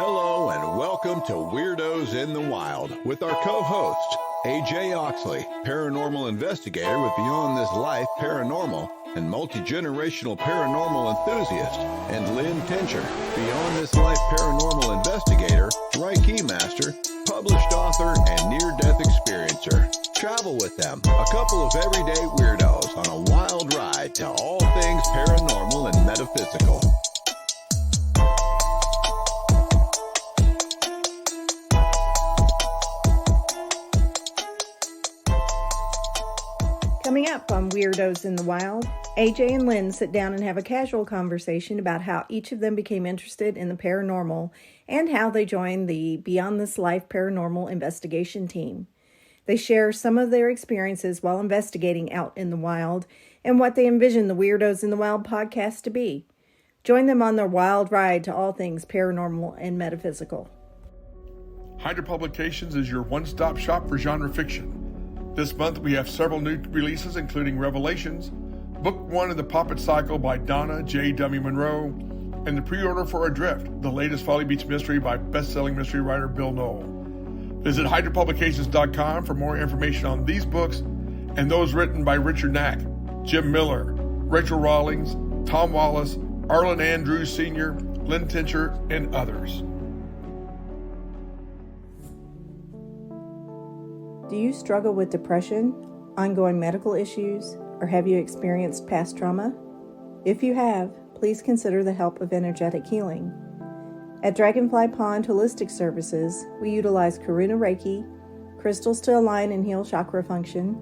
Hello and welcome to Weirdos in the Wild with our co-host, AJ Oxley, paranormal investigator with Beyond This Life Paranormal and multi-generational paranormal enthusiast, and Lynn Tincher, Beyond This Life Paranormal investigator, Reiki master, published author, and near-death experiencer. Travel with them, a couple of everyday weirdos on a wild ride to all things paranormal and metaphysical. Coming up on Weirdos in the Wild, AJ and Lynn sit down and have a casual conversation about how each of them became interested in the paranormal and how they joined the Beyond This Life Paranormal investigation team. They share some of their experiences while investigating out in the wild and what they envision the Weirdos in the Wild podcast to be. Join them on their wild ride to all things paranormal and metaphysical. Hydra Publications is your one-stop shop for genre fiction. This month we have several new releases, including Revelations, Book 1 of the Poppet Cycle by Donna J. W. Monroe, and the pre-order for Adrift, the latest Folly Beach mystery by best-selling mystery writer Bill Knoll. Visit hydrapublications.com for more information on these books and those written by Richard Knack, Jim Miller, Rachel Rawlings, Tom Wallace, Arlen Andrews Sr., Lynn Tincher, and others. Do you struggle with depression, ongoing medical issues, or have you experienced past trauma? If you have, please consider the help of energetic healing. At Dragonfly Pond Holistic Services, we utilize Karuna Reiki, crystals to align and heal chakra function,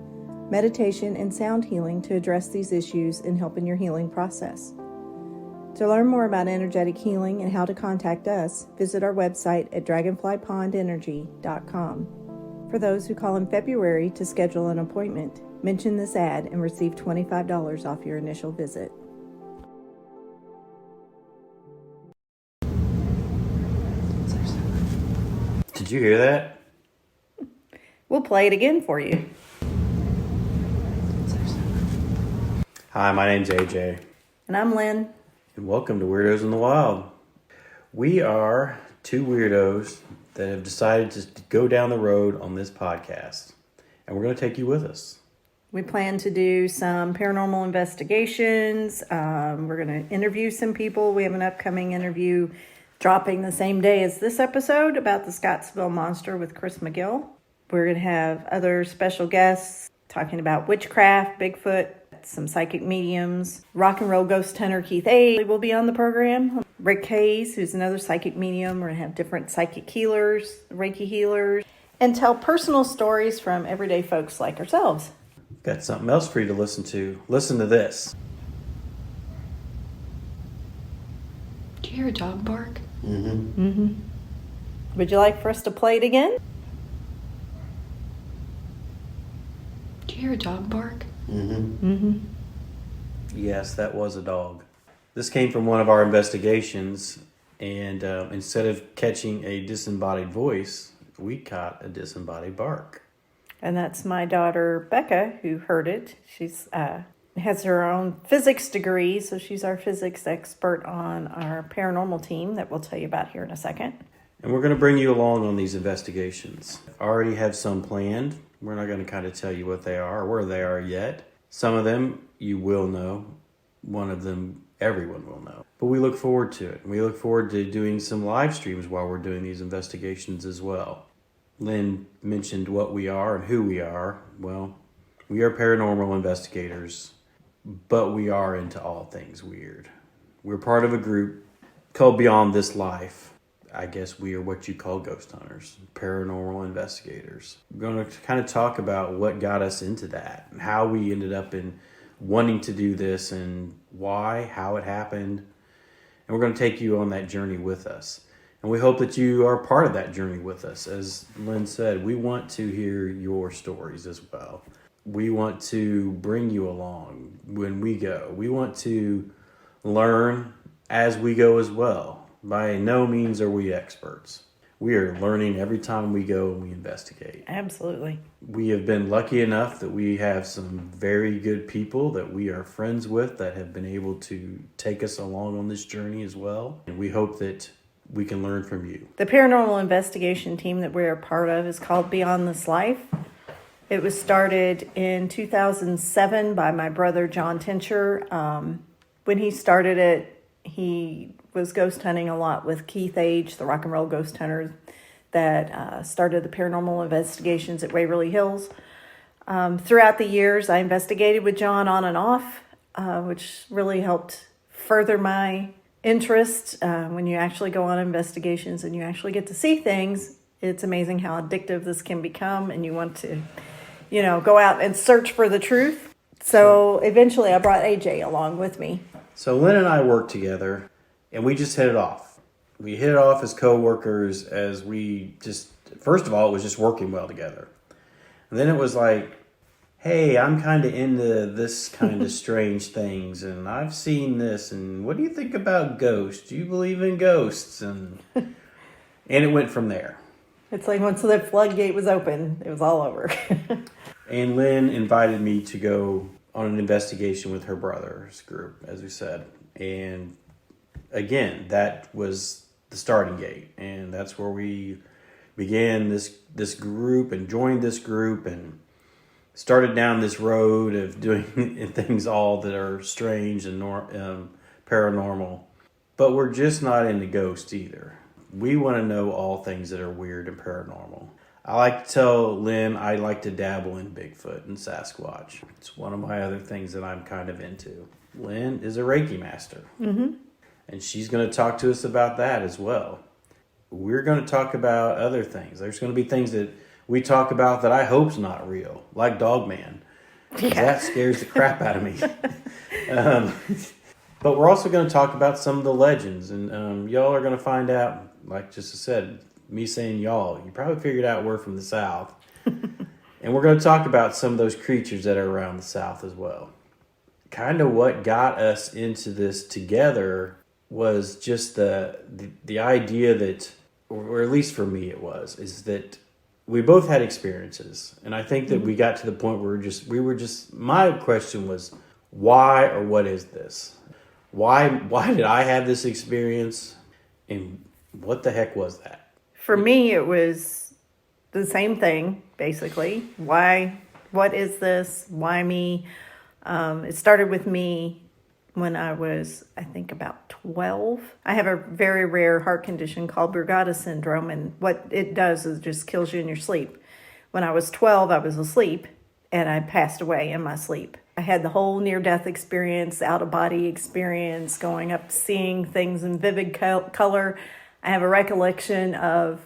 meditation, and sound healing to address these issues and help in your healing process. To learn more about energetic healing and how to contact us, visit our website at dragonflypondenergy.com. For those who call in February to schedule an appointment, mention this ad and receive $25 off your initial visit. Did you hear that? We'll play it again for you. Hi, my name's AJ. And I'm Lynn. And welcome to Weirdos in the Wild. We are two weirdos that have decided to go down the road on this podcast. And we're going to take you with us. We plan to do some paranormal investigations. We're going to interview some people. We have an upcoming interview dropping the same day as this episode about the Scottsville Monster with Chris McGill. We're going to have other special guests talking about witchcraft, Bigfoot, some psychic mediums. Rock and roll ghost hunter Keith A. will be on the program. Rick Hayes, who's another psychic medium. We're going to have different psychic healers, Reiki healers, and tell personal stories from everyday folks like ourselves. Got something else for you to listen to. Listen to this. Do you hear a dog bark? Mm-hmm. Would you like for us to play it again? Do you hear a dog bark? Yes, that was a dog. This came from one of our investigations, and instead of catching a disembodied voice, we caught a disembodied bark. And that's my daughter, Becca, who heard it. She's has her own physics degree, so she's our physics expert on our paranormal team that we'll tell you about here in a second. And we're going to bring you along on these investigations. Already have some planned. We're not going to kind of tell you what they are or where they are yet. Some of them you will know. One of them everyone will know. But we look forward to it. We look forward to doing some live streams while we're doing these investigations as well. Lynn mentioned what we are and who we are. Well, we are paranormal investigators, but we are into all things weird. We're part of a group called Beyond This Life. I guess we are what you call ghost hunters, paranormal investigators. We're going to kind of talk about what got us into that and how we ended up in wanting to do this and why, how it happened. And we're going to take you on that journey with us. And we hope that you are part of that journey with us. As Lynn said, we want to hear your stories as well. We want to bring you along when we go. We want to learn as we go as well. By no means are we experts. We are learning every time we go and we investigate. Absolutely. We have been lucky enough that we have some very good people that we are friends with that have been able to take us along on this journey as well. And we hope that we can learn from you. The paranormal investigation team that we're a part of is called Beyond This Life. It was started in 2007 by my brother, John Tincher. When he started it, he was ghost hunting a lot with Keith Age, the rock and roll ghost hunter that started the paranormal investigations at Waverly Hills. Throughout the years, I investigated with John on and off, which really helped further my interest. When you actually go on investigations and you actually get to see things, it's amazing how addictive this can become, and you want to, go out and search for the truth. So eventually I brought AJ along with me. So Lynn and I worked together, and we just hit it off. We hit it off as co-workers, as we just, first of all, it was just working well together. And then it was like, hey, I'm kind of into this kind of strange things, and I've seen this, and what do you think about ghosts? Do you believe in ghosts? And it went from there. It's like once the floodgate was open, it was all over. And Lynn invited me to go on an investigation with her brother's group, as we said. And again, that was the starting gate. And that's where we began this group and joined this group and started down this road of doing things all that are strange and paranormal. But we're just not into ghosts either. We want to know all things that are weird and paranormal. I like to tell Lynn I like to dabble in Bigfoot and Sasquatch. It's one of my other things that I'm kind of into. Lynn is a Reiki master. Mm-hmm. And she's going to talk to us about that as well. We're going to talk about other things. There's going to be things that we talk about that I hope's not real, like Dogman. Yeah. That scares the crap out of me. But we're also going to talk about some of the legends. And y'all are going to find out, like just said, me saying y'all, you probably figured out we're from the South. And we're going to talk about some of those creatures that are around the South as well. Kind of what got us into this together was just the idea that, or at least for me it was, is that we both had experiences. And I think that we got to the point where my question was, why or what is this? Why did I have this experience? And what the heck was that? For me, it was the same thing, basically. Why? What is this? Why me? It started with me when I was, I think, about 12. I have a very rare heart condition called Brugada syndrome, and what it does is just kills you in your sleep. When I was 12, I was asleep, and I passed away in my sleep. I had the whole near-death experience, out-of-body experience, going up, seeing things in vivid color. I have a recollection of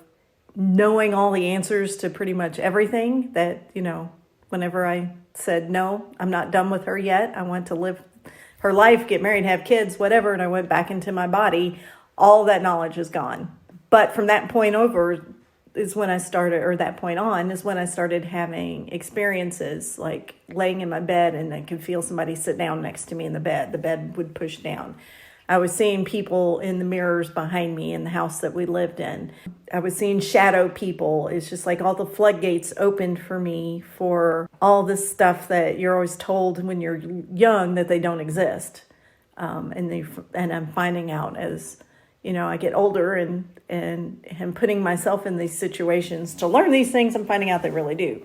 knowing all the answers to pretty much everything that, whenever I said, no, I'm not done with her yet. I want to live her life, get married, have kids, whatever. And I went back into my body. All that knowledge is gone. But from that point over is when I started, or that point on is when I started having experiences like laying in my bed and I could feel somebody sit down next to me in the bed. The bed would push down. I was seeing people in the mirrors behind me in the house that we lived in. I was seeing shadow people. It's just like all the floodgates opened for me for all this stuff that you're always told when you're young that they don't exist. And I'm finding out as, I get older and putting myself in these situations to learn these things, I'm finding out they really do.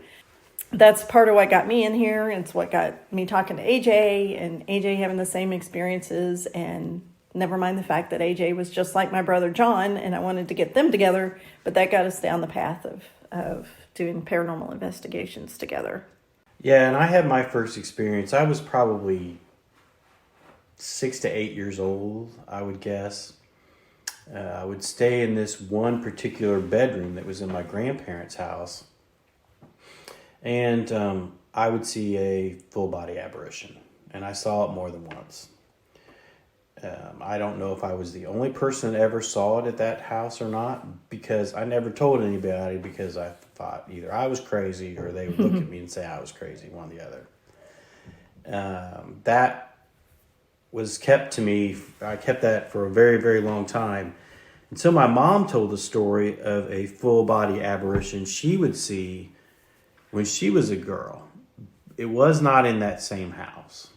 That's part of what got me in here. It's what got me talking to AJ and AJ having the same experiences, and never mind the fact that AJ was just like my brother John, and I wanted to get them together, but that got us down the path of doing paranormal investigations together. Yeah, and I had my first experience. I was probably 6 to 8 years old, I would guess. I would stay in this one particular bedroom that was in my grandparents' house. And I would see a full-body apparition. And I saw it more than once. I don't know if I was the only person that ever saw it at that house or not, because I never told anybody, because I thought either I was crazy or they would look at me and say I was crazy, one or the other. That was kept to me. I kept that for a very, very long time. Until my mom told the story of a full-body apparition she would see when she was a girl. It was not in that same house.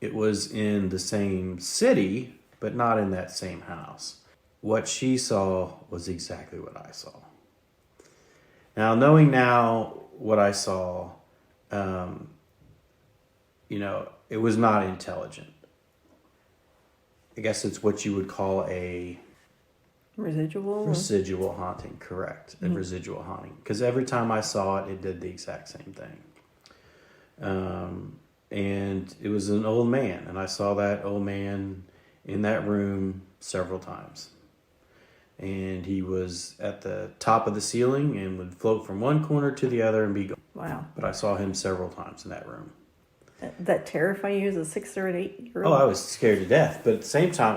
It was in the same city, but not in that same house. what she saw was exactly what I saw. Now, knowing now what I saw, it was not intelligent. I guess it's what you would call a residual haunting, correct? A residual haunting. Because every time I saw it, it did the exact same thing. And it was an old man, and I saw that old man in that room several times. And he was at the top of the ceiling and would float from one corner to the other and be gone. Wow. But I saw him several times in that room. That terrify you as a 6 or an 8-year-old? Oh, I was scared to death. But at the same time,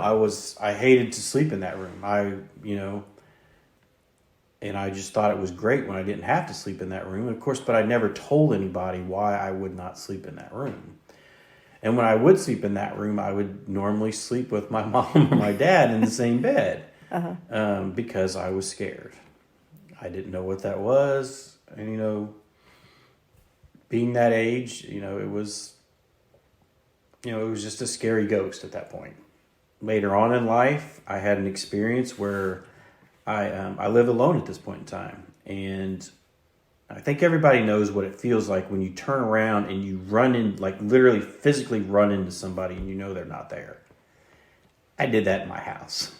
I hated to sleep in that room. And I just thought it was great when I didn't have to sleep in that room. Of course, but I never told anybody why I would not sleep in that room. And when I would sleep in that room, I would normally sleep with my mom or my dad in the same bed. Because I was scared. I didn't know what that was. And, being that age, it was just a scary ghost at that point. Later on in life, I had an experience where I live alone at this point in time. And I think everybody knows what it feels like when you turn around and you run in, like literally physically run into somebody and you know they're not there. I did that in my house.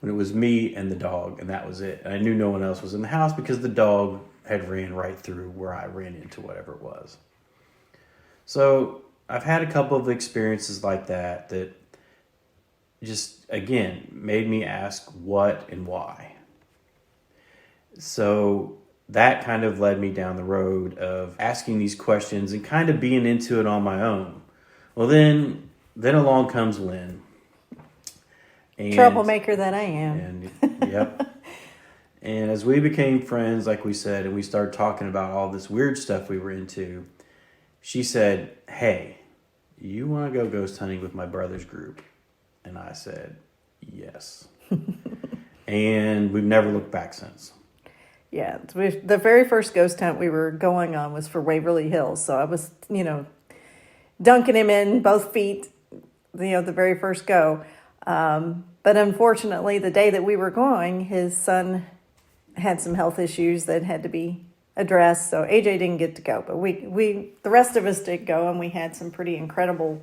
When it was me and the dog, and that was it. And I knew no one else was in the house because the dog had ran right through where I ran into whatever it was. So I've had a couple of experiences like that just, again, made me ask what and why. So that kind of led me down the road of asking these questions and kind of being into it on my own. Well, then along comes Lynn. And, troublemaker that I am. And yep. And as we became friends, like we said, and we started talking about all this weird stuff we were into, she said, "Hey, you want to go ghost hunting with my brother's group?" And I said, "Yes." And we've never looked back since. Yeah, the very first ghost hunt we were going on was for Waverly Hills. So I was, dunking him in both feet, the very first go. But unfortunately, the day that we were going, his son had some health issues that had to be addressed. So AJ didn't get to go, but the rest of us did go, and we had some pretty incredible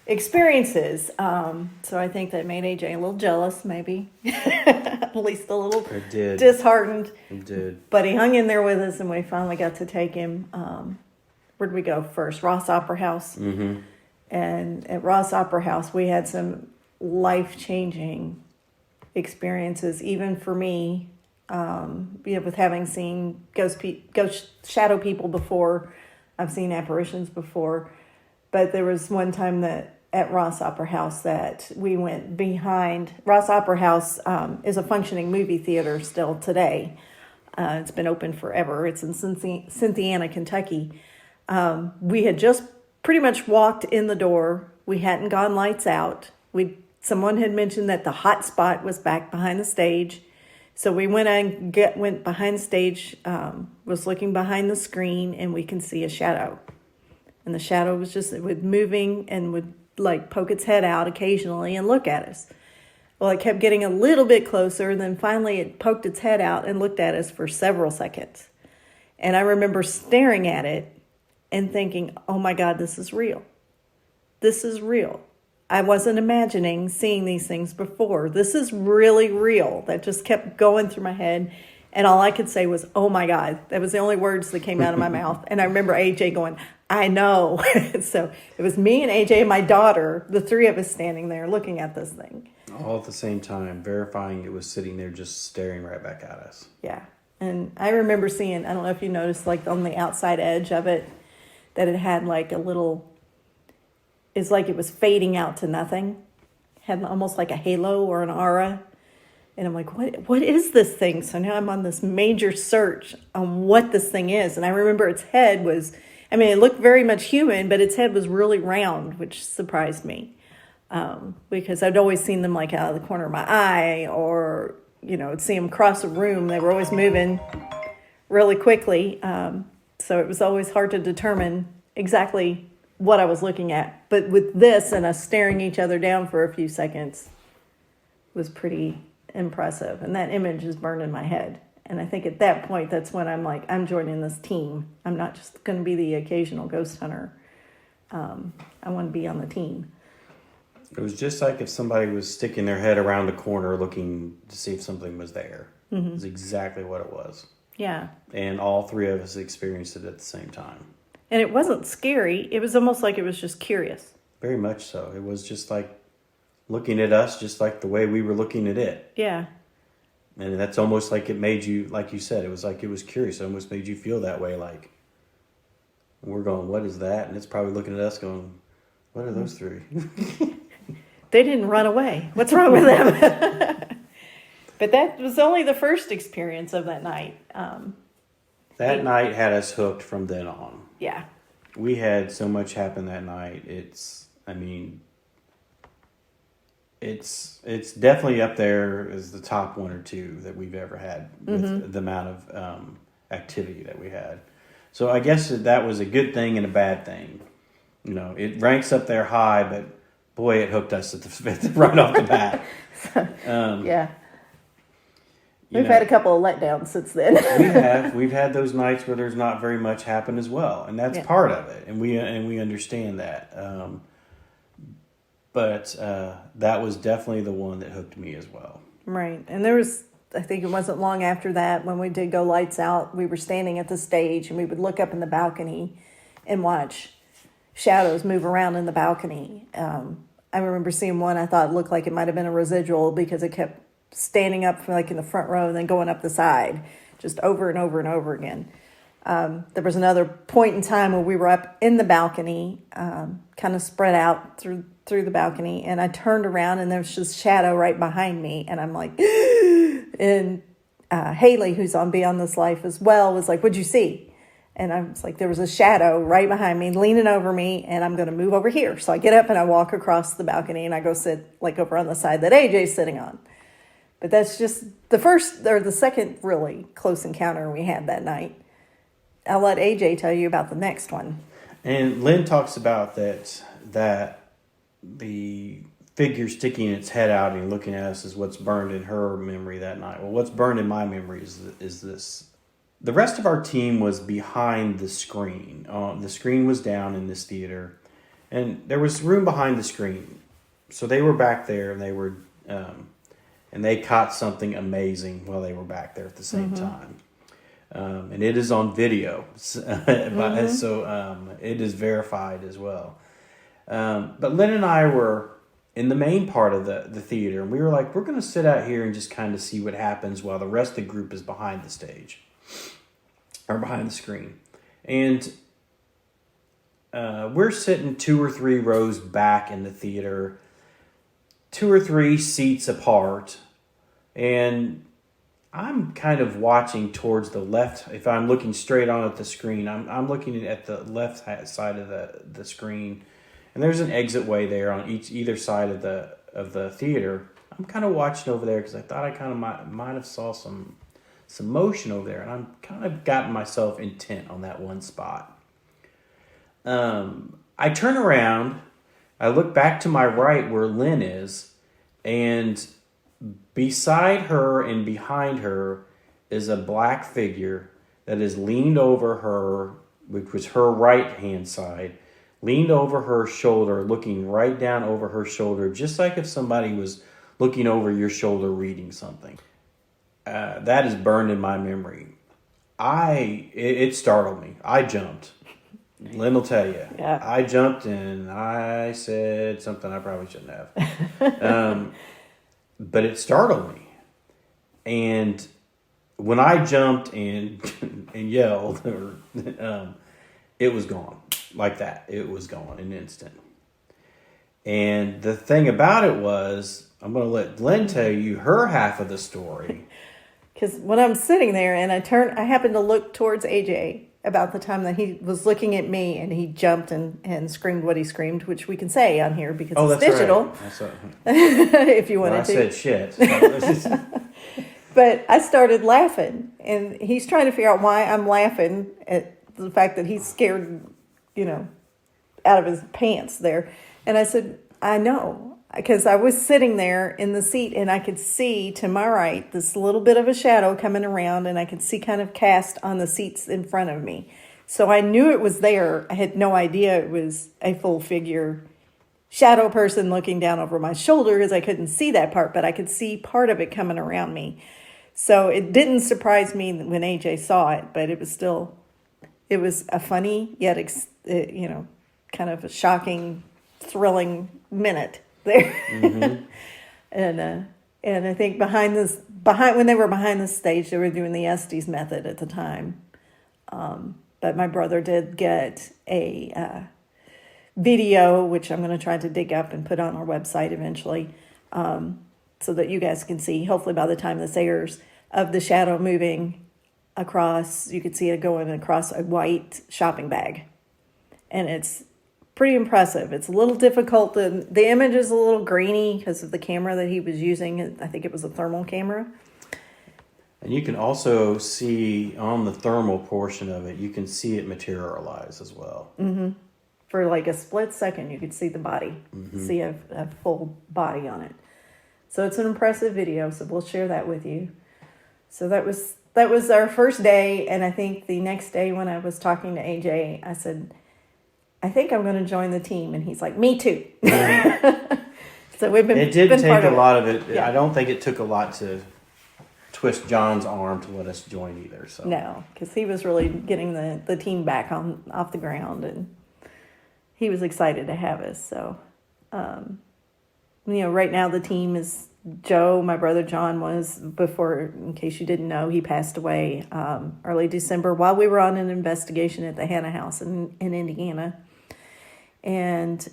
experiences. So I think that made AJ a little jealous, maybe, at least a little disheartened. It did. But he hung in there with us, and we finally got to take him. Where'd we go first? Ross Opera House. Mm-hmm. And at Ross Opera House, we had some life-changing experiences, even for me, with having seen ghost shadow people before. I've seen apparitions before, but there was one time that at Ross Opera House that we went behind. Ross Opera House is a functioning movie theater still today. It's been open forever. It's in Cynthiana, Kentucky. We had just pretty much walked in the door. We hadn't gone lights out. Someone had mentioned that the hot spot was back behind the stage. So we went behind the stage, was looking behind the screen, and we can see a shadow. And the shadow was moving and would like poke its head out occasionally and look at us. Well, it kept getting a little bit closer, and then finally it poked its head out and looked at us for several seconds. And I remember staring at it and thinking, oh my God, this is real. This is real. I wasn't imagining seeing these things before. This is really real. That just kept going through my head. And all I could say was, oh my God. That was the only words that came out of my mouth. And I remember AJ going, I know. So it was me and AJ and my daughter, the three of us standing there looking at this thing. All at the same time, verifying it was sitting there just staring right back at us. Yeah. And I remember seeing, I don't know if you noticed, like on the outside edge of it, that it had like a little, it's like it was fading out to nothing. Had almost like a halo or an aura. And I'm like, what is this thing? So now I'm on this major search on what this thing is. And I remember its head was, it looked very much human, but its head was really round, which surprised me. Because I'd always seen them like out of the corner of my eye, or, I'd see them cross a room. They were always moving really quickly. So it was always hard to determine exactly what I was looking at. But with this and us staring each other down for a few seconds, was pretty impressive. And that image is burned in my head. And I think at that point, that's when I'm like, I'm joining this team. I'm not just going to be the occasional ghost hunter. I want to be on the team. It was just like if somebody was sticking their head around a corner looking to see if something was there. Mm-hmm. It's exactly what it was. Yeah. And all three of us experienced it at the same time. And it wasn't scary. It was almost like it was just curious. Very much so. It was just like looking at us just like the way we were looking at it. Yeah. And that's almost like it made you, like you said, it was like it was curious. It almost made you feel that way, like we're going, what is that? And it's probably looking at us going, what are those three? They didn't run away. What's wrong with them? But that was only the first experience of that night. That night had us hooked from then on. Yeah. We had so much happen that night. It's definitely up there as the top one or two that we've ever had with the amount of activity that we had. So I guess that was a good thing and a bad thing. You know, it ranks up there high, but boy, it hooked us right off the bat. Yeah. We've had a couple of letdowns since then. We've had those nights where there's not very much happen as well, and that's part of it, and we understand that. But that was definitely the one that hooked me as well. Right, and there was, I think it wasn't long after that when we did go lights out. We were standing at the stage, and we would look up in the balcony and watch shadows move around in the balcony. I remember seeing one I thought looked like it might have been a residual because it kept standing up from like in the front row and then going up the side just over and over and over again. There was another point in time where we were up in the balcony, kind of spread out through the balcony, and I turned around and there was just shadow right behind me, and I'm like, and Haley, who's on Beyond This Life as well, was like, what'd you see? And I was like, there was a shadow right behind me, leaning over me, and I'm going to move over here. So I get up and I walk across the balcony and I go sit like over on the side that AJ's sitting on. But that's just the first or the second really close encounter we had that night. I'll let AJ tell you about the next one. And Lynn talks about that the figure sticking its head out and looking at us is what's burned in her memory that night. Well, what's burned in my memory is this. The rest of our team was behind the screen. The screen was down in this theater, and there was room behind the screen. So they were back there, and they were, and they caught something amazing while they were back there at the same time. And it is on video, so it is verified as well. But Lynn and I were in the main part of the theater, and we were like, we're going to sit out here and just kind of see what happens while the rest of the group is behind the stage. Or behind the screen. And we're sitting 2 or 3 rows back in the theater, 2 or 3 seats apart, and I'm kind of watching towards the left. If I'm looking straight on at the screen, I'm looking at the left side of the screen, and there's an exit way there on either side of the theater. I'm kind of watching over there because I thought I kind of might have saw some motion over there, and I'm kind of gotten myself intent on that one spot. I turn around, I look back to my right where Lynn is, and beside her and behind her is a black figure that is leaned over her, which was her right hand side, leaned over her shoulder, looking right down over her shoulder, just like if somebody was looking over your shoulder reading something. That is burned in my memory. It startled me. I jumped. Lynn will tell you. Yeah. I jumped and I said something I probably shouldn't have. But it startled me. And when I jumped and yelled, it was gone. Like that. It was gone in an instant. And the thing about it was, I'm going to let Lynn tell you her half of the story. Because when I'm sitting there and I happened to look towards AJ about the time that he was looking at me and he jumped and screamed what he screamed, which we can say on here because it's digital. Right. If you wanted to. I said shit. But I started laughing, and he's trying to figure out why I'm laughing at the fact that he's scared, out of his pants there. And I said, I know. because I was sitting there in the seat and I could see to my right this little bit of a shadow coming around, and I could see kind of cast on the seats in front of me. So I knew it was there. I had no idea it was a full figure shadow person looking down over my shoulder, because I couldn't see that part, but I could see part of it coming around me. So it didn't surprise me when AJ saw it, but it was a funny yet, kind of a shocking, thrilling minute there. Mm-hmm. and I think when they were behind the stage, they were doing the Estes method at the time. But my brother did get a video, which I'm going to try to dig up and put on our website eventually, so that you guys can see, hopefully by the time this airs, of the shadow moving across. You could see it going across a white shopping bag. And it's pretty impressive. It's a little difficult. The image is a little grainy because of the camera that he was using. I think it was a thermal camera. And you can also see on the thermal portion of it, you can see it materialize as well. Mm-hmm. For like a split second, you could see the body, see a full body on it. So it's an impressive video. So we'll share that with you. So that was our first day. And I think the next day when I was talking to AJ, I said, I think I'm going to join the team. And he's like, me too. So we've been. It did take a lot of it. Yeah. I don't think it took a lot to twist John's arm to let us join either. So no, because he was really getting the team back off the ground, and he was excited to have us. So, right now the team is Joe. My brother John was before. In case you didn't know, he passed away early December while we were on an investigation at the Hannah House in Indiana, and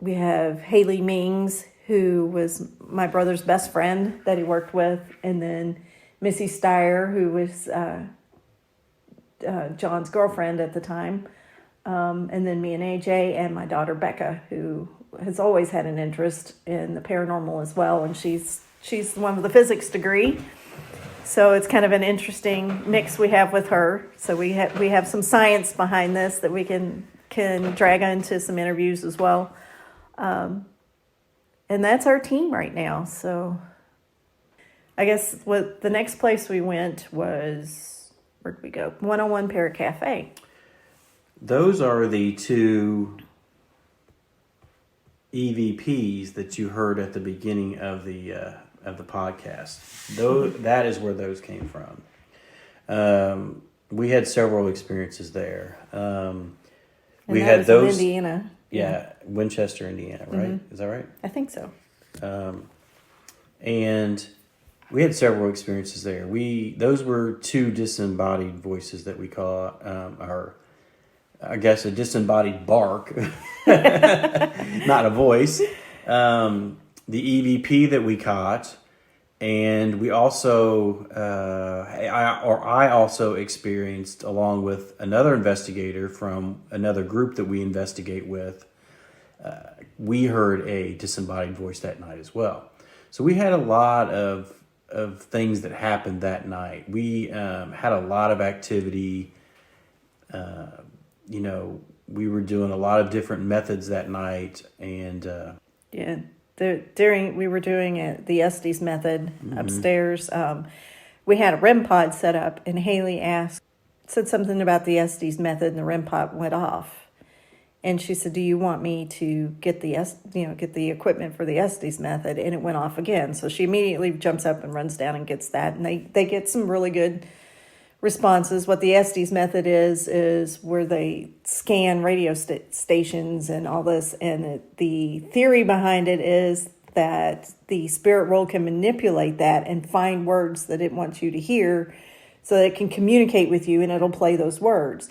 we have Haley Mings, who was my brother's best friend that he worked with, and then Missy Steyer, who was John's girlfriend at the time, and then me and AJ, and my daughter Becca, who has always had an interest in the paranormal as well, and she's one with a physics degree, so it's kind of an interesting mix we have with her. So we have some science behind this that we can drag into some interviews as well. And that's our team right now. So I guess the next place we went was, where did we go? 101 Parrot Cafe. those are the two EVPs that you heard at the beginning of the podcast. That is where those came from. We had several experiences there. We had those in Indiana. Yeah, Winchester, Indiana, right? Mm-hmm. Is that right? I think so. And we had several experiences there. Those were two disembodied voices that we call, or I guess a disembodied bark, not a voice. The EVP that we caught, and we also, I also experienced, along with another investigator from another group that we investigate with, we heard a disembodied voice that night as well. So we had a lot of things that happened that night. We had a lot of activity. We were doing a lot of different methods that night, and we were doing the Estes method upstairs. We had a REM pod set up, and Haley said something about the Estes method, and the REM pod went off. And she said, "Do you want me to get the equipment for the Estes method?" And it went off again. So she immediately jumps up and runs down and gets that. And they get some really good responses. What the Estes method is where they scan radio stations and all this. And the theory behind it is that the spirit world can manipulate that and find words that it wants you to hear, so that it can communicate with you, and it'll play those words.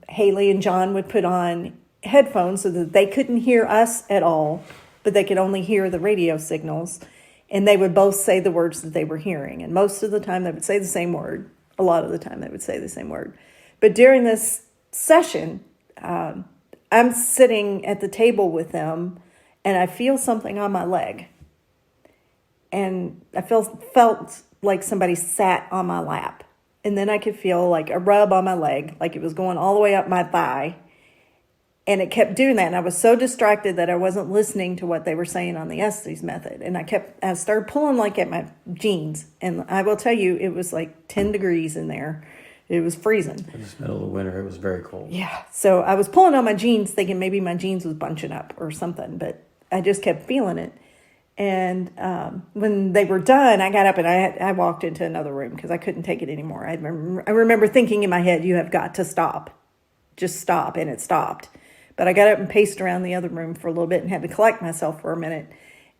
Haley and John would put on headphones so that they couldn't hear us at all, but they could only hear the radio signals, and they would both say the words that they were hearing. And most of the time they would say the same word. A lot of the time they would say the same word. But during this session, I'm sitting at the table with them, and I feel something on my leg. And I felt like somebody sat on my lap. And then I could feel like a rub on my leg, like it was going all the way up my thigh. And it kept doing that. And I was so distracted that I wasn't listening to what they were saying on the Estes method. And I started pulling like at my jeans. And I will tell you, it was like 10 degrees in there. It was freezing. In the middle of the winter, it was very cold. Yeah. So I was pulling on my jeans thinking maybe my jeans was bunching up or something. But I just kept feeling it. And when they were done, I got up and I walked into another room because I couldn't take it anymore. I remember thinking in my head, you have got to stop. Just stop. And it stopped. But I got up and paced around the other room for a little bit and had to collect myself for a minute.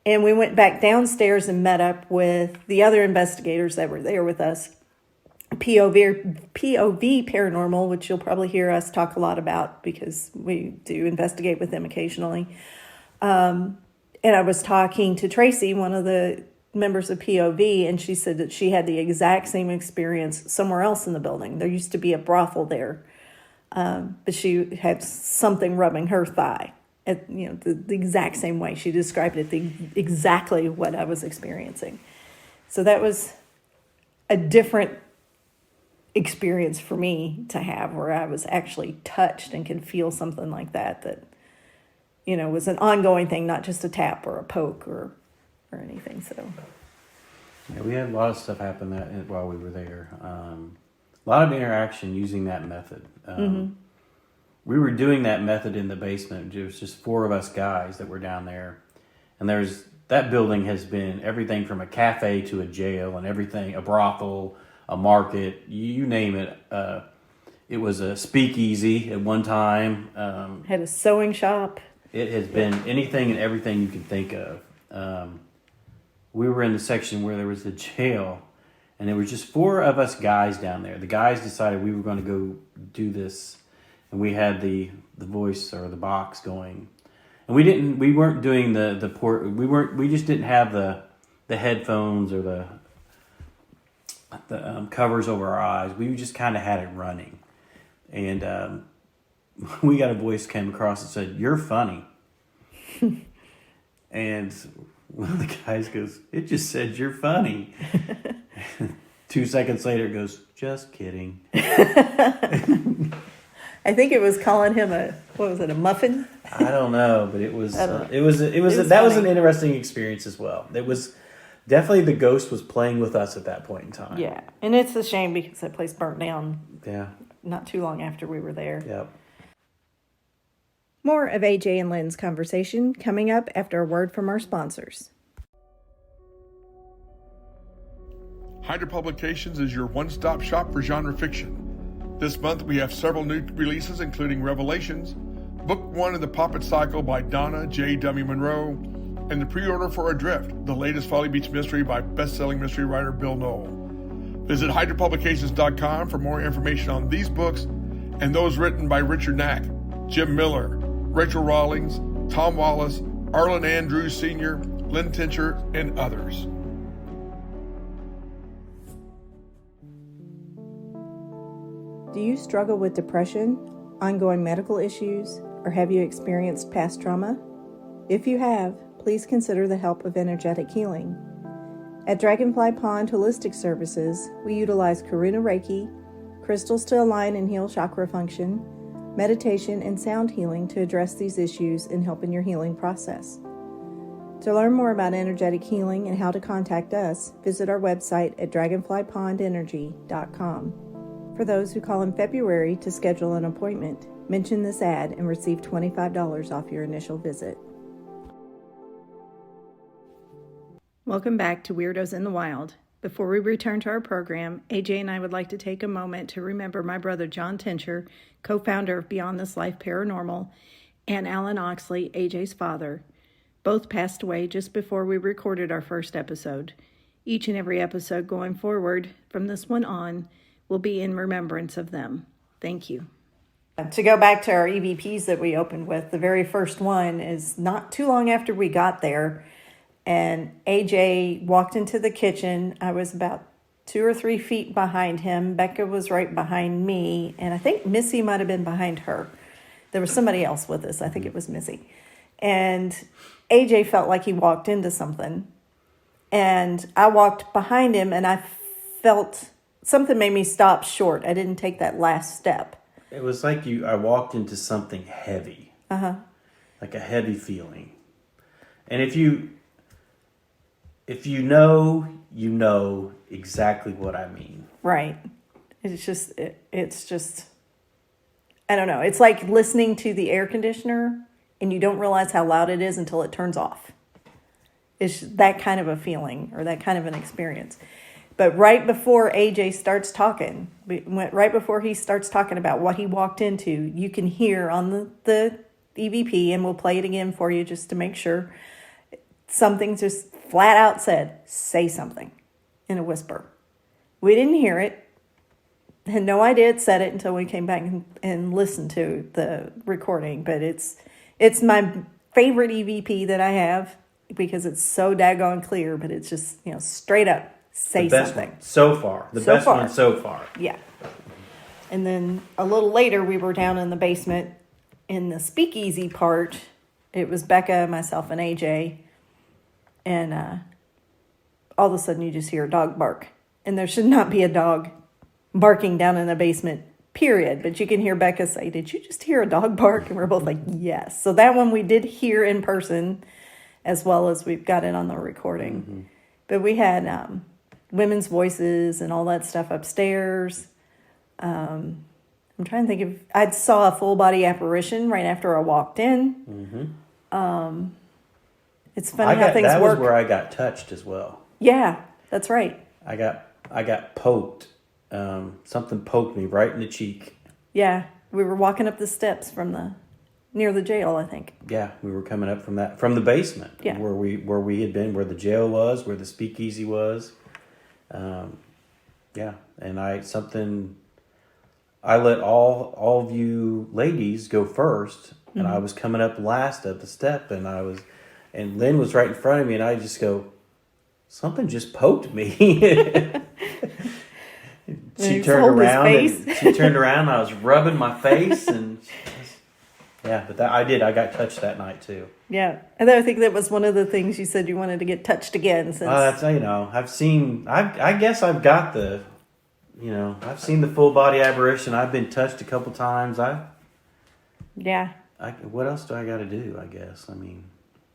And we went back downstairs and met up with the other investigators that were there with us. POV Paranormal, which you'll probably hear us talk a lot about because we do investigate with them occasionally. And I was talking to Tracy, one of the members of POV, and she said that she had the exact same experience somewhere else in the building. There used to be a brothel there. But she had something rubbing her thigh, the exact same way. She described it exactly what I was experiencing. So that was a different experience for me to have where I was actually touched and could feel something like that, was an ongoing thing, not just a tap or a poke or anything. So yeah, we had a lot of stuff happen while we were there. A lot of interaction using that method. We were doing that method in the basement. It was just 4 of us guys that were down there. And that building has been everything from a cafe to a jail and everything, a brothel, a market, you name it. It was a speakeasy at one time. Had a sewing shop. It has been anything and everything you can think of. We were in the section where there was a jail. And there were just 4 of us guys down there. The guys decided we were going to go do this, and we had the voice or the box going, and we weren't doing the port. We just didn't have the headphones or the covers over our eyes. We just kind of had it running, and we got a voice came across and said, "You're funny," and one of the guys goes, "It just said you're funny." 2 seconds later, it goes, "Just kidding." I think it was calling him a muffin? I don't know, but it was that funny. was an interesting experience as well. It was definitely the ghost was playing with us at that point in time. Yeah, and it's a shame because that place burnt down. Yeah. Not too long after we were there. Yep. More of AJ and Lynn's conversation coming up after a word from our sponsors. Hydra Publications is your one-stop shop for genre fiction. This month we have several new releases including Revelations, Book 1 of the Poppet Cycle by Donna J.W. Monroe, and the pre-order for Adrift, the latest Folly Beach mystery by best-selling mystery writer Bill Knoll. Visit hydrapublications.com for more information on these books and those written by Richard Knack, Jim Miller, Rachel Rawlings, Tom Wallace, Arlen Andrews Sr., Lynn Tincher, and others. Do you struggle with depression, ongoing medical issues, or have you experienced past trauma? If you have, please consider the help of energetic healing. At Dragonfly Pond Holistic Services, we utilize Karuna Reiki, crystals to align and heal chakra function, meditation, and sound healing to address these issues and help in your healing process. To learn more about energetic healing and how to contact us, visit our website at dragonflypondenergy.com. For those who call in February to schedule an appointment, mention this ad and receive $25 off your initial visit. Welcome back to Weirdos in the Wild. Before we return to our program, AJ and I would like to take a moment to remember my brother John Tincher, co-founder of Beyond This Life Paranormal, and Alan Oxley, AJ's father. Both passed away just before we recorded our first episode. Each and every episode going forward, from this one on, will be in remembrance of them. Thank you. To go back to our EVPs that we opened with, the very first one is not too long after we got there, and AJ walked into the kitchen. I was about 2 or 3 feet behind him. Becca was right behind me, and I think Missy might have been behind her. There was somebody else with us. I think it was Missy. And AJ felt like he walked into something, and I walked behind him, and I felt something made me stop short. I didn't take that last step. It was like I walked into something heavy. like a heavy feeling. And if you know, you know exactly what I mean. Right. It's just, I don't know. It's like listening to the air conditioner and you don't realize how loud it is until it turns off. It's that kind of a feeling or that kind of an experience. But right before AJ starts talking, right before he starts talking about what he walked into, you can hear on the EVP, and we'll play it again for you just to make sure, something just flat out said, say something in a whisper. We didn't hear it. Had no idea it said it until we came back and listened to the recording. But it's my favorite EVP that I have because it's so daggone clear, but it's just, straight up say the best something. One so far. The best one so far. Yeah. And then a little later, we were down in the basement in the speakeasy part. It was Becca, myself, and AJ. And all of a sudden, you just hear a dog bark. And there should not be a dog barking down in the basement, period. But you can hear Becca say, "Did you just hear a dog bark?" And we're both like, yes. So that one we did hear in person, as well as we've got it on the recording. Mm-hmm. But we had women's voices and all that stuff upstairs. I'm trying to think if I saw a full body apparition right after I walked in. Mm-hmm. It's funny how things work. That was where I got touched as well. Yeah, that's right. I got poked. Something poked me right in the cheek. Yeah, we were walking up the steps near the jail, I think. Yeah, we were coming up from the basement. Yeah. where we had been, where the jail was, where the speakeasy was. Yeah, and I let all of you ladies go first, and I was coming up last up the step, and Lynn was right in front of me, and I just go, something just poked me. She turned around, and I was rubbing my face, and yeah, but I got touched that night too. Yeah, and I think that was one of the things you said you wanted to get touched again. Since I guess I've got I've seen the full body apparition. I've been touched a couple times. What else do I got to do? I guess. I mean,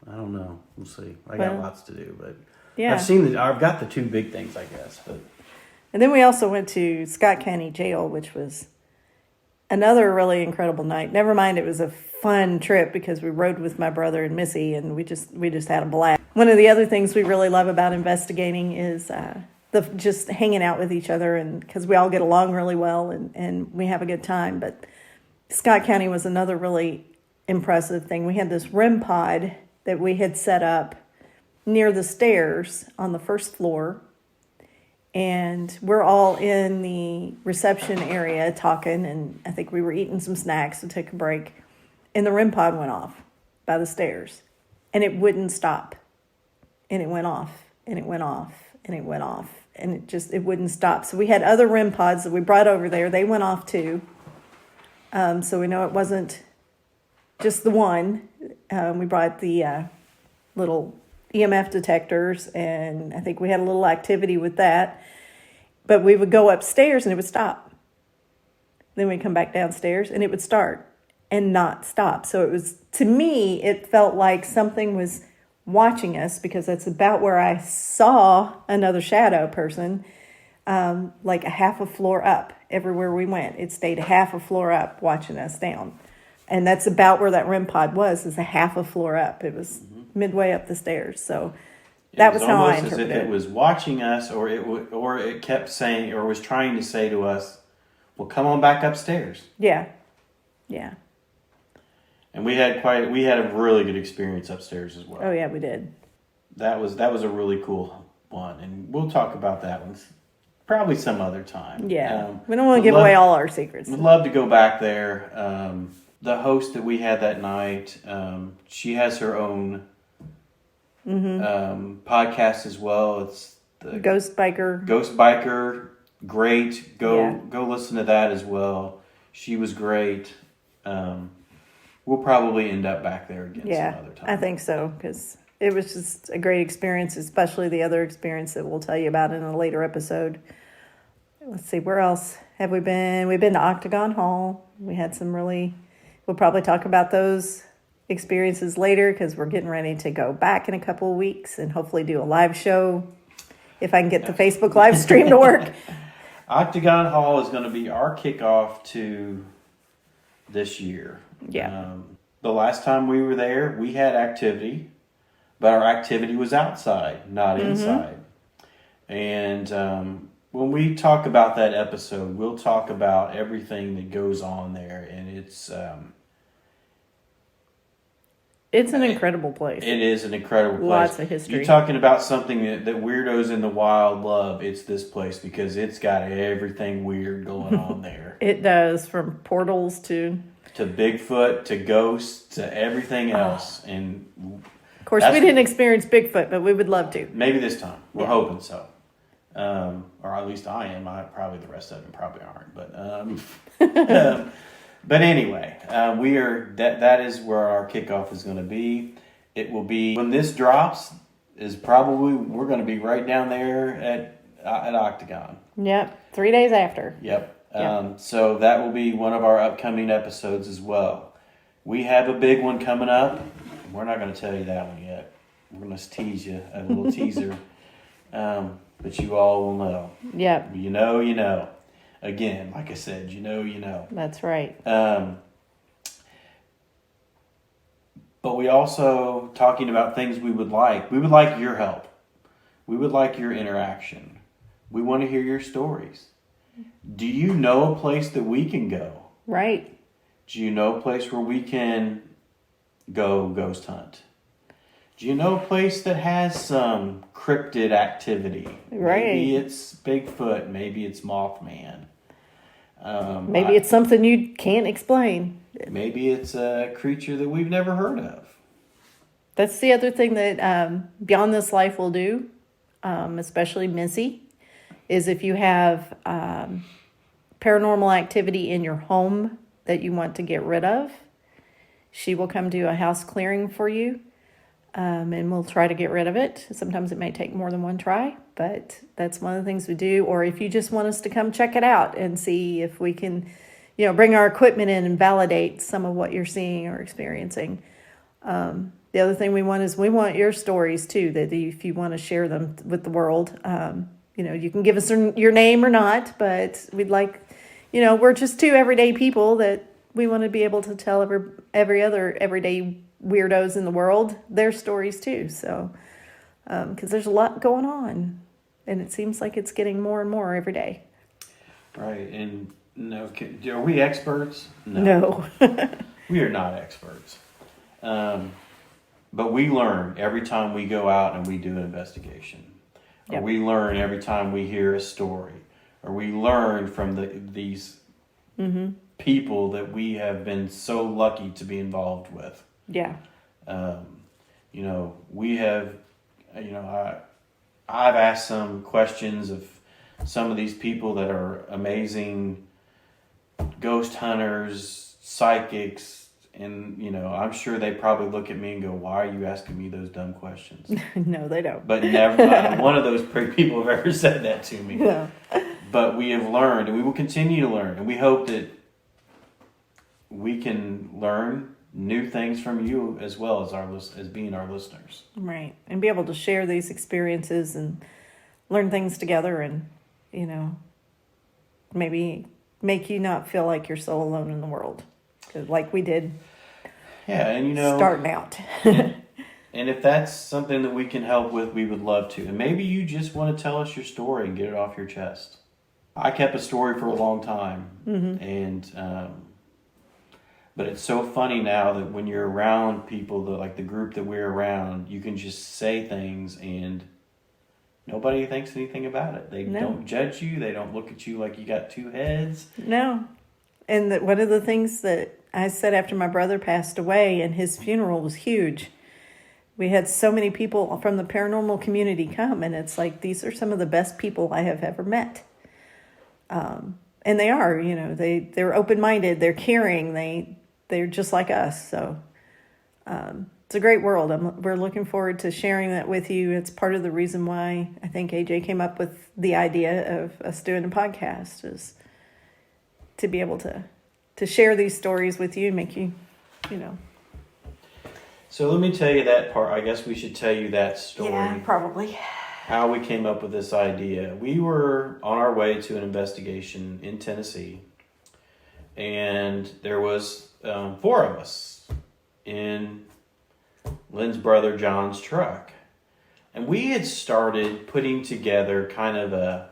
I don't know. We'll see. I got lots to do, but yeah, I've got the two big things, I guess. But and then we also went to Scott County Jail, which was another really incredible night. Never mind, it was a fun trip because we rode with my brother and Missy, and we just had a blast. One of the other things we really love about investigating is just hanging out with each other, and because we all get along really well and we have a good time. But Scott County was another really impressive thing. We had this REM pod that we had set up near the stairs on the first floor. And we're all in the reception area talking, and I think we were eating some snacks to take a break. And the REM pod went off by the stairs, and it wouldn't stop. And it went off, and it went off, and it went off, and it wouldn't stop. So we had other REM pods that we brought over there. They went off too. So we know it wasn't just the one. We brought the little EMF detectors, and I think we had a little activity with that. But we would go upstairs and it would stop. Then we'd come back downstairs and it would start and not stop. So to me, it felt like something was watching us, because that's about where I saw another shadow person, like a half a floor up everywhere we went. It stayed a half a floor up watching us down. And that's about where that REM pod was, is a half a floor up. It was midway up the stairs. So that was how I interpreted it. As if it was watching us, or it kept saying, or was trying to say to us, well, come on back upstairs. Yeah. And we had a really good experience upstairs as well. Oh yeah, we did. That was a really cool one, and we'll talk about that one probably some other time. Yeah, we don't want to give away all our secrets. We'd love to go back there. The host that we had that night, she has her own podcast as well. It's the Ghost Biker. Great. Go listen to that as well. She was great. We'll probably end up back there again some other time. I think so, because it was just a great experience, especially the other experience that we'll tell you about in a later episode. Let's see, where else have we been? We've been to Octagon Hall. We had some really we'll probably talk about those experiences later because we're getting ready to go back in a couple of weeks and hopefully do a live show if I can get the Facebook live stream to work. Octagon Hall is going to be our kickoff to this year. Yeah. The last time we were there, we had activity, but our activity was outside, not inside. And when we talk about that episode, we'll talk about everything that goes on there, and it's an incredible place. It is an incredible place. Lots of history. You're talking about something that Weirdos in the Wild love. It's this place because it's got everything weird going on there. It does, from portals to Bigfoot, to ghosts, to everything else. And of course, we didn't experience Bigfoot, but we would love to. Maybe this time. We're hoping so. Or at least I am. Probably the rest of them probably aren't. But anyway, we are that is where our kickoff is going to be. It will be when this drops. Is probably we're going to be right down there at Octagon. Yep, 3 days after. Yep. So that will be one of our upcoming episodes as well. We have a big one coming up. We're not going to tell you that one yet. We're going to tease you a little teaser, but you all will know. Yep. You know, you know. Again, like I said, you know, you know. That's right. But we also talking about things we would like. We would like your help. We would like your interaction. We want to hear your stories. Do you know a place that we can go? Right. Do you know a place where we can go ghost hunt? Do you know a place that has some cryptid activity? Right. Maybe it's Bigfoot. Maybe it's Mothman. Maybe it's something you can't explain. Maybe it's a creature that we've never heard of. That's the other thing that Beyond This Life will do, especially Missy, is if you have paranormal activity in your home that you want to get rid of, she will come do a house clearing for you. And we'll try to get rid of it. Sometimes it may take more than one try, but that's one of the things we do. Or if you just want us to come check it out and see if we can, bring our equipment in and validate some of what you're seeing or experiencing. The other thing we want is we want your stories too, that if you want to share them with the world, you can give us your name or not, but we'd like, we're just two everyday people that we want to be able to tell every other everyday weirdos in the world their stories too. So because there's a lot going on and it seems like it's getting more and more every day. Right. And are we experts? No. We are not experts, but we learn every time we go out and we do an investigation. Or we learn every time we hear a story, or we learn from these people that we have been so lucky to be involved with. Yeah. We have, I've asked some questions of some of these people that are amazing ghost hunters, psychics, and, I'm sure they probably look at me and go, why are you asking me those dumb questions? No, they don't. But never, not one of those people have ever said that to me. No. But we have learned, and we will continue to learn, and we hope that we can learn new things from you as well as being our listeners. Right. And be able to share these experiences and learn things together and, maybe make you not feel like you're so alone in the world. 'Cause like we did. Yeah, and starting out. and if that's something that we can help with, we would love to. And maybe you just want to tell us your story and get it off your chest. I kept a story for a long time. And but it's so funny now that when you're around people, like the group that we're around, you can just say things and nobody thinks anything about it. They don't judge you. They don't look at you like you got two heads. No. And one of the things that I said after my brother passed away and his funeral was huge. We had so many people from the paranormal community come, and it's like, these are some of the best people I have ever met. And they are, they're open-minded, they're caring, they're just like us. So it's a great world. We're looking forward to sharing that with you. It's part of the reason why I think AJ came up with the idea of us doing a podcast, is to be able to share these stories with you and make you, you know. So let me tell you that part. I guess we should tell you that story. Yeah, probably. How we came up with this idea. We were on our way to an investigation in Tennessee, and there was 4 of us in Lynn's brother John's truck. And we had started putting together kind of a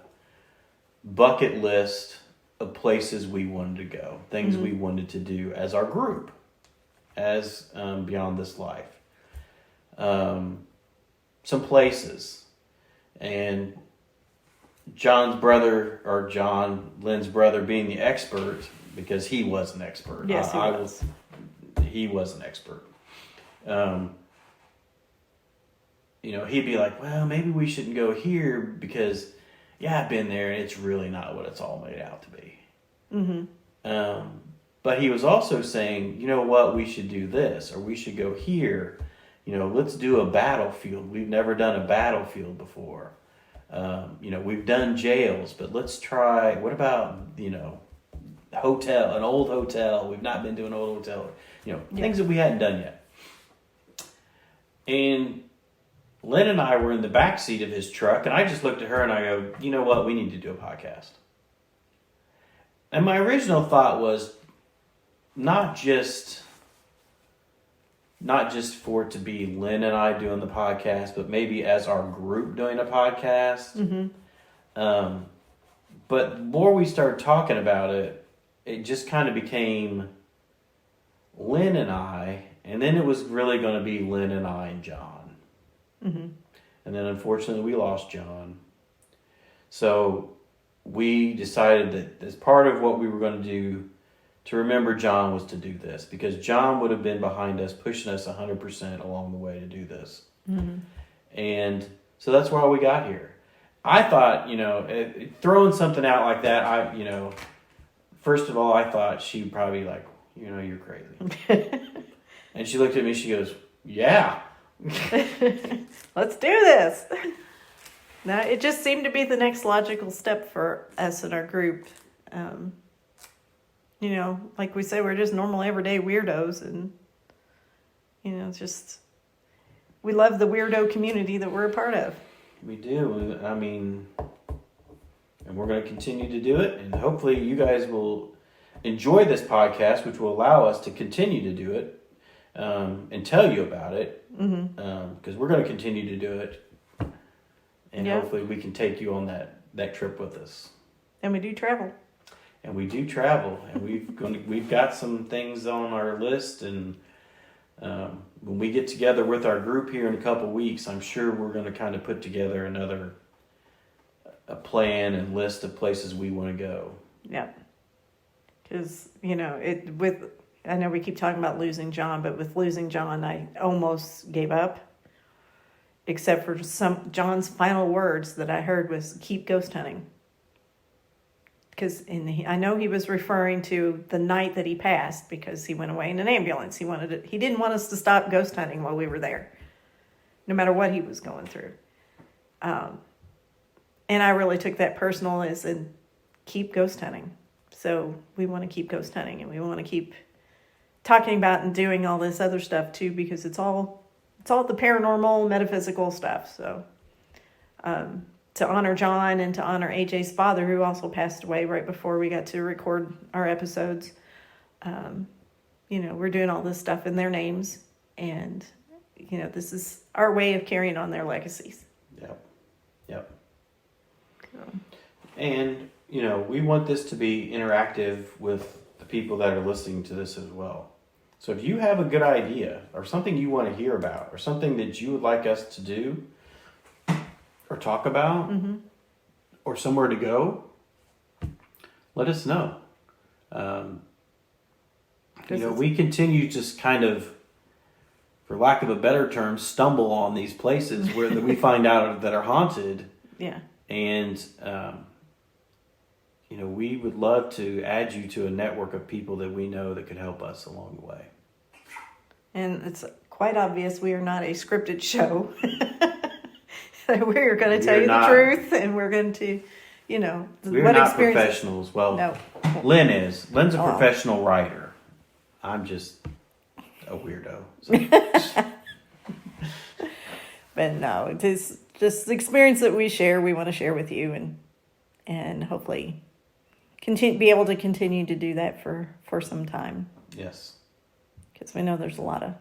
bucket list of places we wanted to go, things we wanted to do as our group, as Beyond This Life. Some places. And Lynn's brother being the expert, because he was an expert. Yes, he was. He was an expert. He'd be like, well, maybe we shouldn't go here because, I've been there and it's really not what it's all made out to be. Mm-hmm. But he was also saying, you know what, we should do this, or we should go here. Let's do a battlefield. We've never done a battlefield before. We've done jails, but let's try, what about, an old hotel. We've not been to an old hotel. Things that we hadn't done yet. And Lynn and I were in the back seat of his truck, and I just looked at her and I go, you know what, we need to do a podcast. And my original thought was not just for it to be Lynn and I doing the podcast, but maybe as our group doing a podcast. Mm-hmm. But the more we started talking about it, it just kind of became Lynn and I, and then it was really going to be Lynn and I and John. Mm-hmm. And then unfortunately we lost John. So we decided that as part of what we were going to do to remember John was to do this, because John would have been behind us, pushing us 100% along the way to do this. Mm-hmm. And so that's why we got here. I thought, throwing something out like that, first of all, I thought she'd probably be like, you're crazy. And she looked at me, she goes, yeah. Let's do this. Now, it just seemed to be the next logical step for us in our group. Like we say, we're just normal, everyday weirdos. And, we love the weirdo community that we're a part of. We do. And we're going to continue to do it. And hopefully you guys will enjoy this podcast, which will allow us to continue to do it and tell you about it. Because we're going to continue to do it. And hopefully we can take you on that trip with us. And we do travel. And we've got some things on our list, and when we get together with our group here in a couple weeks, I'm sure we're going to kind of put together a plan and list of places we want to go. Yeah. Because, I know we keep talking about losing John, but with losing John, I almost gave up. Except for John's final words that I heard was, keep ghost hunting. Because I know he was referring to the night that he passed, because he went away in an ambulance. He didn't want us to stop ghost hunting while we were there, no matter what he was going through. And I really took that personal as in keep ghost hunting. So we want to keep ghost hunting, and we want to keep talking about and doing all this other stuff too, because it's all the paranormal, metaphysical stuff. So to honor John and to honor AJ's father, who also passed away right before we got to record our episodes, we're doing all this stuff in their names, and this is our way of carrying on their legacies. Yep. And we want this to be interactive with the people that are listening to this as well. So if you have a good idea or something you want to hear about or something that you would like us to do or talk about or somewhere to go, let us know. We continue just kind of, for lack of a better term, stumble on these places where that we find out that are haunted. Yeah. And, we would love to add you to a network of people that we know that could help us along the way. And it's quite obvious we are not a scripted show. We're going to tell you the truth, and we're going to, we're not professionals. Well, no. Lynn is. Lynn's a Oh. professional writer. I'm just a weirdo. So. But no, it is just the experience that we share. We want to share with you, and hopefully be able to continue to do that for some time. Yes. Because we know there's a lot of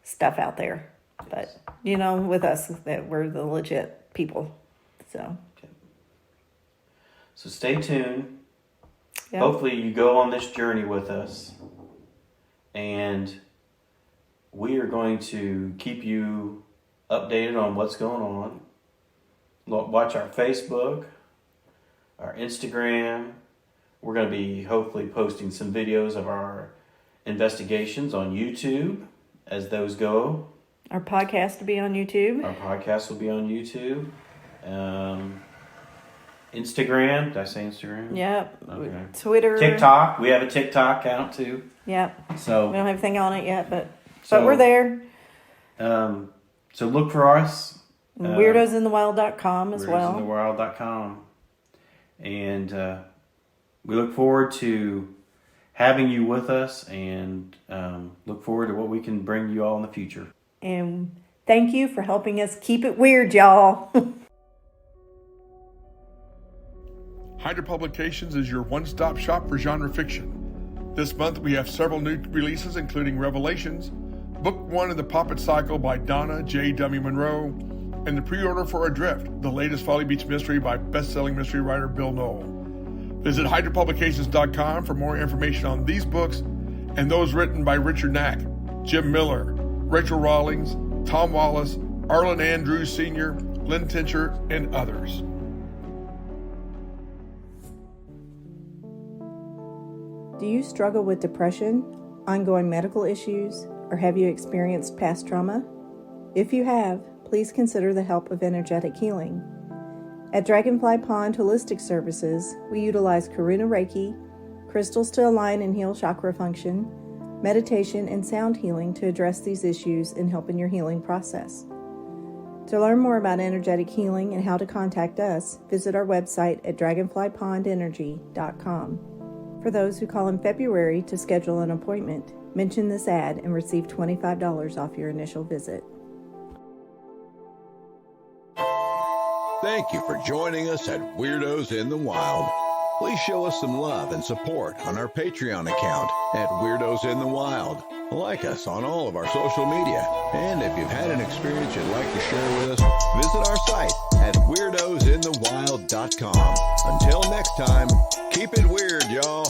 stuff out there, but with us, that we're the legit people. So. So stay tuned. Yep. Hopefully you go on this journey with us, and we are going to keep you updated on what's going on. Watch our Facebook, our Instagram. We're going to be hopefully posting some videos of our investigations on YouTube as those go. Our podcast will be on YouTube. Our podcast will be on YouTube. Instagram. Did I say Instagram? Yep. Okay. Twitter. TikTok. We have a TikTok account too. Yep. So We don't have anything on it yet, but So- we're there. So look for us. Weirdosinthewild.com as well. Weirdosinthewild.com. And we look forward to having you with us, and look forward to what we can bring you all in the future. And thank you for helping us keep it weird, y'all. Hydra Publications is your one-stop shop for genre fiction. This month we have several new releases, including Revelations, Book 1 of the Poppet Cycle by Donna J.W. Monroe, and the pre-order for Adrift, the latest Folly Beach mystery by best-selling mystery writer Bill Knoll. Visit hydrapublications.com for more information on these books and those written by Richard Knack, Jim Miller, Rachel Rawlings, Tom Wallace, Arlen Andrews Sr., Lynn Tincher, and others. Do you struggle with depression, ongoing medical issues, or have you experienced past trauma? If you have, please consider the help of energetic healing. At Dragonfly Pond Holistic Services, we utilize Karuna Reiki, crystals to align and heal chakra function, meditation, and sound healing to address these issues and help in your healing process. To learn more about energetic healing and how to contact us, visit our website at dragonflypondenergy.com. For those who call in February to schedule an appointment, mention this ad and receive $25 off your initial visit. Thank you for joining us at Weirdos in the Wild. Please show us some love and support on our Patreon account at Weirdos in the Wild. Like us on all of our social media. And if you've had an experience you'd like to share with us, visit our site at weirdosinthewild.com. Until next time, keep it weird, y'all.